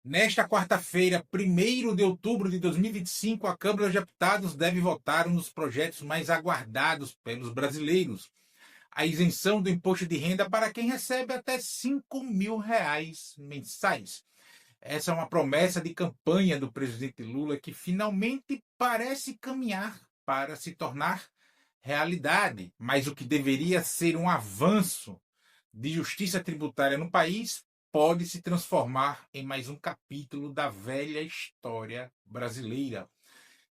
Nesta quarta-feira, 1º de outubro de 2025, a Câmara dos Deputados deve votar um dos projetos mais aguardados pelos brasileiros: a isenção do imposto de renda para quem recebe até R$ 5.000 mensais. Essa é uma promessa de campanha do presidente Lula que finalmente parece caminhar para se tornar realidade. Mas o que deveria ser um avanço de justiça tributária no país pode se transformar em mais um capítulo da velha história brasileira: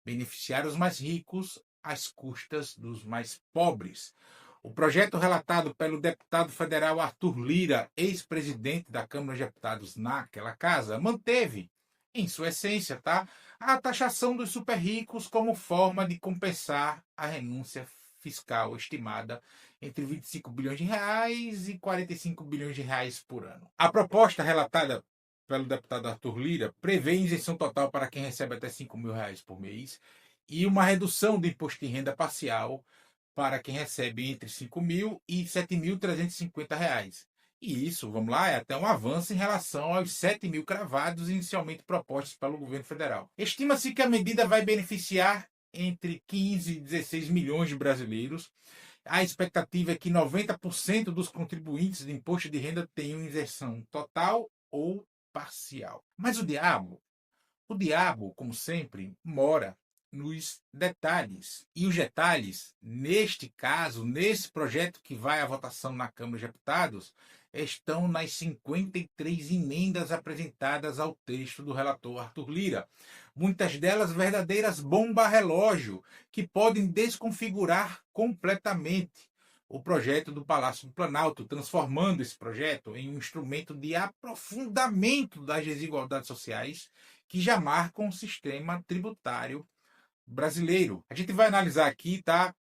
beneficiar os mais ricos às custas dos mais pobres. O projeto relatado pelo deputado federal Arthur Lira, ex-presidente da Câmara dos Deputados naquela casa, manteve, em sua essência, a taxação dos super ricos como forma de compensar a renúncia fiscal estimada entre 25 bilhões de reais e 45 bilhões de reais por ano. A proposta relatada pelo deputado Arthur Lira prevê isenção total para quem recebe até R$ 5.000 por mês e uma redução do imposto de renda parcial para quem recebe entre 5.000 e 7.350 reais. E isso, vamos lá, é até um avanço em relação aos 7.000 cravados inicialmente propostos pelo governo federal. Estima-se que a medida vai beneficiar entre 15 e 16 milhões de brasileiros. A expectativa é que 90% dos contribuintes de imposto de renda tenham isenção total ou parcial. Mas o diabo, como sempre, mora nos detalhes. E os detalhes, neste caso, nesse projeto que vai à votação na Câmara dos Deputados, estão nas 53 emendas apresentadas ao texto do relator Arthur Lira. Muitas delas verdadeiras bomba-relógio, que podem desconfigurar completamente o projeto do Palácio do Planalto, transformando esse projeto em um instrumento de aprofundamento das desigualdades sociais que já marcam o sistema tributário brasileiro. A gente vai analisar aqui,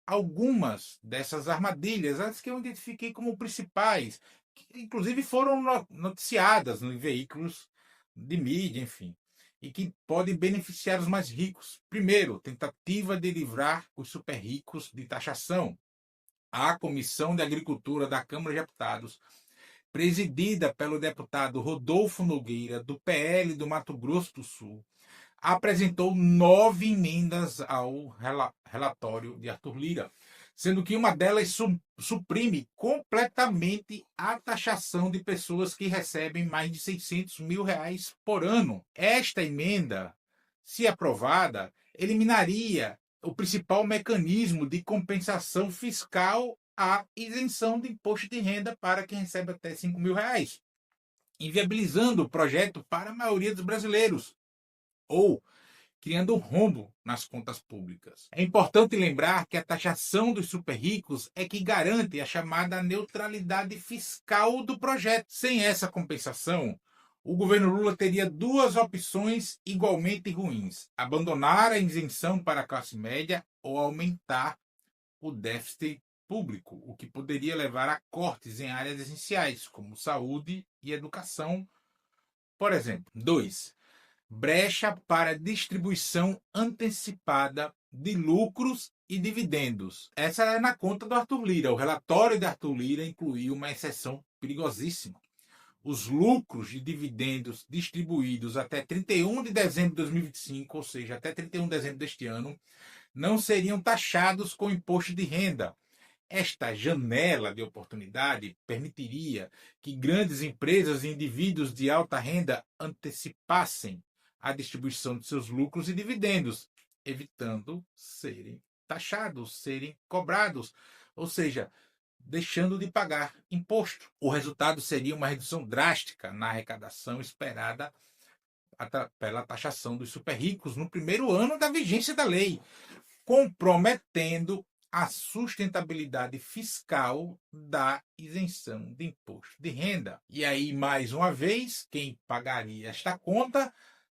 algumas dessas armadilhas, as que eu identifiquei como principais, que inclusive foram noticiadas em veículos de mídia, enfim, e que podem beneficiar os mais ricos. Primeiro, tentativa de livrar os super ricos de taxação. A Comissão de Agricultura da Câmara de Deputados, presidida pelo deputado Rodolfo Nogueira, do PL do Mato Grosso do Sul, apresentou 9 emendas ao relatório de Arthur Lira, sendo que uma delas suprime completamente a taxação de pessoas que recebem mais de R$ 600.000 por ano. Esta emenda, se aprovada, eliminaria o principal mecanismo de compensação fiscal, a isenção de imposto de renda para quem recebe até R$ 5.000, inviabilizando o projeto para a maioria dos brasileiros, ou criando um rombo nas contas públicas. É importante lembrar que a taxação dos super ricos é que garante a chamada neutralidade fiscal do projeto. Sem essa compensação, o governo Lula teria duas opções igualmente ruins: abandonar a isenção para a classe média ou aumentar o déficit público, o que poderia levar a cortes em áreas essenciais, como saúde e educação, por exemplo. 2. Brecha para distribuição antecipada de lucros e dividendos. Essa é na conta do Arthur Lira. O relatório de Arthur Lira incluiu uma exceção perigosíssima. Os lucros e dividendos distribuídos até 31 de dezembro de 2025, ou seja, até 31 de dezembro deste ano, não seriam taxados com imposto de renda. Esta janela de oportunidade permitiria que grandes empresas e indivíduos de alta renda antecipassem a distribuição de seus lucros e dividendos, evitando serem taxados, serem cobrados, ou seja, deixando de pagar imposto. O resultado seria uma redução drástica na arrecadação esperada pela taxação dos super ricos no primeiro ano da vigência da lei, comprometendo a sustentabilidade fiscal da isenção de imposto de renda. E aí, mais uma vez, quem pagaria esta conta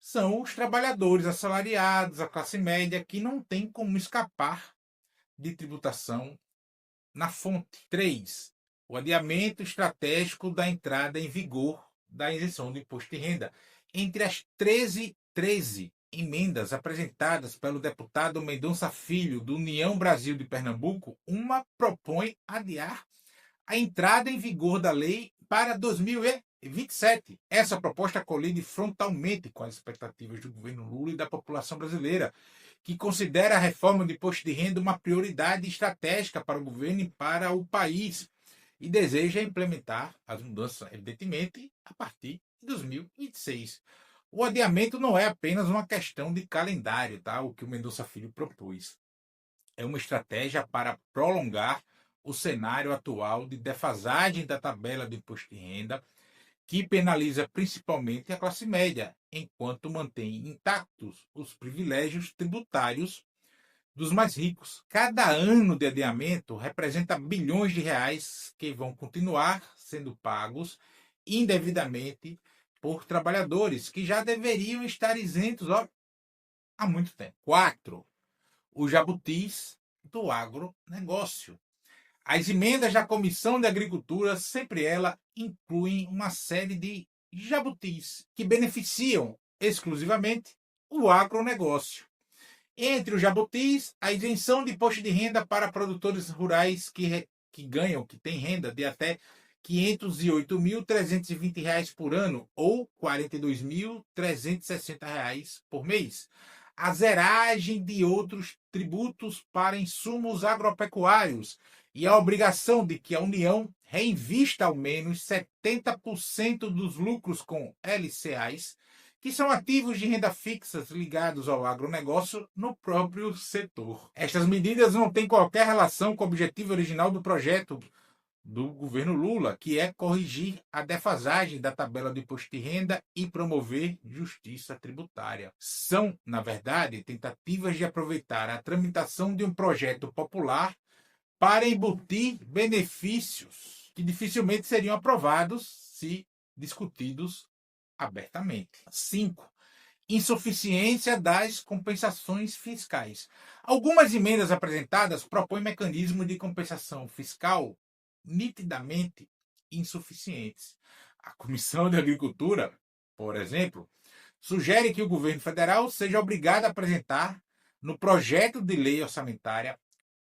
são os trabalhadores assalariados, a classe média, que não tem como escapar de tributação na fonte. 3. O adiamento estratégico da entrada em vigor da isenção do imposto de renda. Entre as 13 emendas apresentadas pelo deputado Mendonça Filho, do União Brasil de Pernambuco, uma propõe adiar a entrada em vigor da lei para 2027. Essa proposta colide frontalmente com as expectativas do governo Lula e da população brasileira, que considera a reforma do imposto de renda uma prioridade estratégica para o governo e para o país, e deseja implementar as mudanças, evidentemente, a partir de 2026. O adiamento não é apenas uma questão de calendário, tá? O que o Mendonça Filho propôs. É uma estratégia para prolongar o cenário atual de defasagem da tabela do imposto de renda, que penaliza principalmente a classe média, enquanto mantém intactos os privilégios tributários dos mais ricos. Cada ano de adiamento representa bilhões de reais que vão continuar sendo pagos indevidamente por trabalhadores que já deveriam estar isentos há muito tempo. 4. Os jabutis do agronegócio. As emendas da Comissão de Agricultura, sempre ela, incluem uma série de jabutis que beneficiam exclusivamente o agronegócio. Entre os jabutis, a isenção de imposto de renda para produtores rurais que têm renda de até R$ 508.320 por ano ou R$ 42.360 por mês. A zeragem de outros tributos para insumos agropecuários e a obrigação de que a União reinvista ao menos 70% dos lucros com LCAs, que são ativos de renda fixas ligados ao agronegócio no próprio setor. Estas medidas não têm qualquer relação com o objetivo original do projeto do governo Lula, que é corrigir a defasagem da tabela do imposto de renda e promover justiça tributária. São, na verdade, tentativas de aproveitar a tramitação de um projeto popular para embutir benefícios que dificilmente seriam aprovados se discutidos abertamente. 5. Insuficiência das compensações fiscais. Algumas emendas apresentadas propõem mecanismos de compensação fiscal nitidamente insuficientes. A Comissão de Agricultura, por exemplo, sugere que o governo federal seja obrigado a apresentar no projeto de lei orçamentária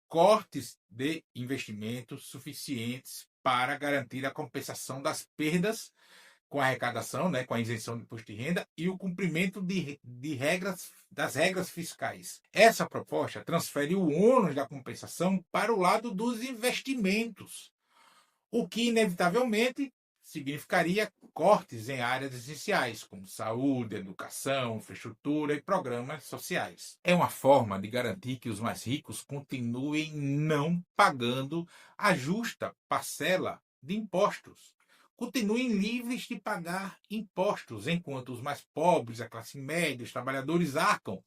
cortes de investimentos suficientes para garantir a compensação das perdas com a arrecadação, com a isenção do imposto de renda e o cumprimento das regras fiscais. Essa proposta transfere o ônus da compensação para o lado dos investimentos, o que inevitavelmente significaria cortes em áreas essenciais, como saúde, educação, infraestrutura e programas sociais. É uma forma de garantir que os mais ricos continuem não pagando a justa parcela de impostos. Continuem livres de pagar impostos, enquanto os mais pobres, a classe média, os trabalhadores arcam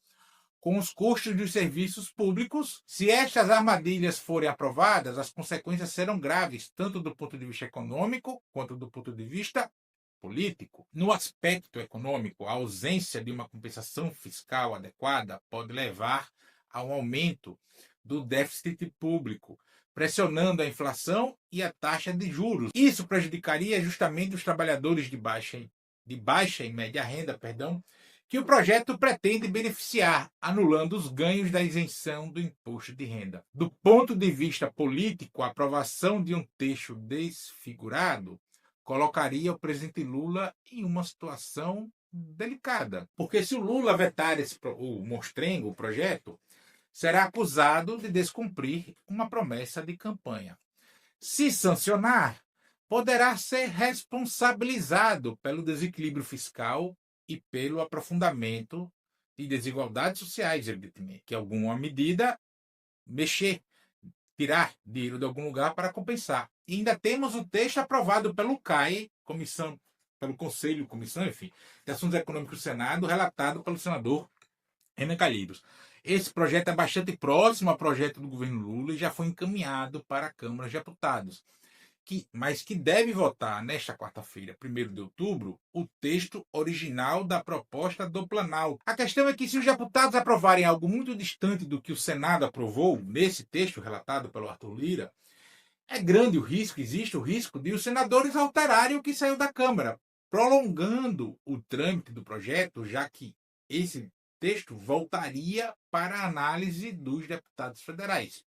com os custos dos serviços públicos. Se estas armadilhas forem aprovadas, as consequências serão graves, tanto do ponto de vista econômico quanto do ponto de vista político. No aspecto econômico, a ausência de uma compensação fiscal adequada pode levar a um aumento do déficit público, pressionando a inflação e a taxa de juros. Isso prejudicaria justamente os trabalhadores de baixa e média renda, que o projeto pretende beneficiar, anulando os ganhos da isenção do imposto de renda. Do ponto de vista político, a aprovação de um texto desfigurado colocaria o presidente Lula em uma situação delicada. Porque se o Lula vetar o projeto, será acusado de descumprir uma promessa de campanha. Se sancionar, poderá ser responsabilizado pelo desequilíbrio fiscal e pelo aprofundamento de desigualdades sociais, evidentemente, que alguma medida tirar dinheiro de algum lugar para compensar. E ainda temos o texto aprovado pelo CAE, pelo Conselho, Comissão, enfim, de Assuntos Econômicos do Senado, relatado pelo senador Renan Calheiros. Esse projeto é bastante próximo ao projeto do governo Lula e já foi encaminhado para a Câmara de Deputados, mas que deve votar nesta quarta-feira, 1º de outubro, o texto original da proposta do Planalto. A questão é que se os deputados aprovarem algo muito distante do que o Senado aprovou nesse texto relatado pelo Arthur Lira, é grande o risco, existe o risco de os senadores alterarem o que saiu da Câmara, prolongando o trâmite do projeto, já que esse texto voltaria para a análise dos deputados federais.